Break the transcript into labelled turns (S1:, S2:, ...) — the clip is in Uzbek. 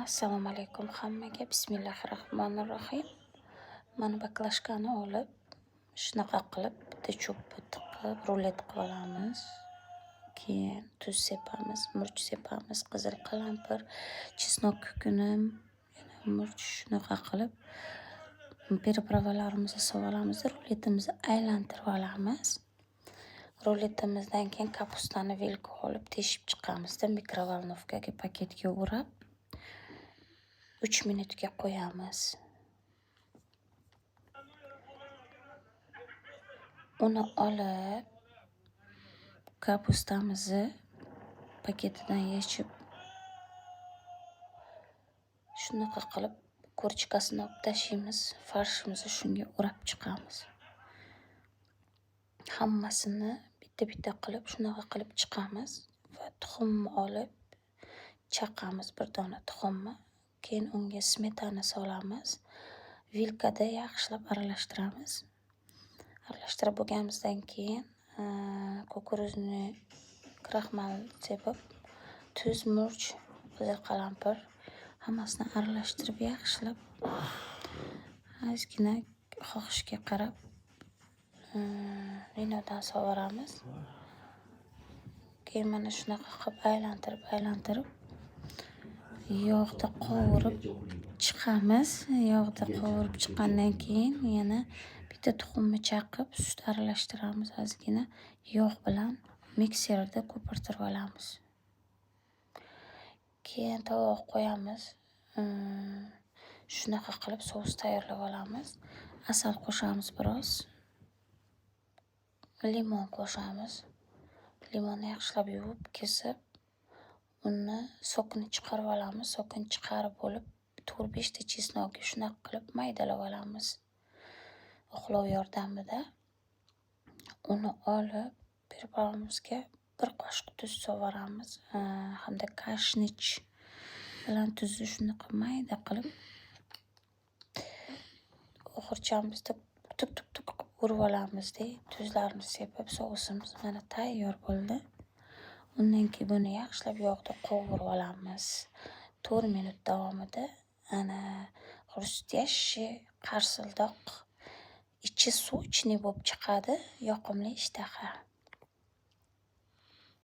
S1: Assalomu alaykum hammaga. Bismillahir-rohmanir-rohim. Mana baklashkani olib, shunaqa qilib bitta cho'pni tiqib, rulet qilib olamiz. Keyin tuz sepamiz, murch sepamiz, qizil qalampir, chesnok kukuni, yana murch shunaqa qilib pripravalarimizni solib olamiz. Ruletimizni aylantirib olamiz. Ruletimizdan keyin kapustani vilka olib teshib chiqamizda mikrovolnovkaga paketga o'rab 3 minutga qo'yamiz. Uni olib kapustamizni paketidan yechib shunaqa qilib ko'rchkasini olib tashlaymiz. Farshimizni shunga o'rab chiqamiz. Hammasini bitta-bitta qilib shunaqa qilib chiqamiz va tuxumni olib chaqamiz, bir dona tuxumni. Keyin unga smetana solamiz. Vilkada yaxshilab aralashtiramiz. Aralashtirib bo'lganimizdan keyin kukuruzni kraxmal sepib, tuz, murch, qizil qalampir hammasini aralashtirib yaxshilab ozgina xohishga qarab vinodan sovuramiz. Keyin mana shunaqa qilib aylantirib yog'da qovurib chiqamiz. Yog'da qovurib chiqqandan keyin yana bitta tuxumni chaqib, sut aralashtiramiz ozgina. Yog' bilan mikserda ko'pirtirib olamiz. Keyin tovoq qo'yamiz. Shunaqa qilib sous tayyorlab olamiz. Asal qo'shamiz biroz. Limon qo'shamiz. Limonni yaxshilab yuvib, kesib, uni sokini chiqarib olamiz. Sokini chiqarib bo'lib 4-5 ta chesnokni shunaqa qilib maydalab olamiz. O'qlov yordamida uni olib pripravamizga 1 qoshiq tuz sovuramiz. Hamda kashnich bilan tuzni shunaqa mayda qilib o'g'irchamizda tuk urib olamizda. Tuzlarni sepib, sousimiz mana tayyor bo'ldi. Undan keyin buni yaxshilab yog'da qovurib olamiz. 4 minut davomida ana xrustyashi, qarsildoq, ichi sochniy bo'lib chiqadi. Yoqimli ishtaha.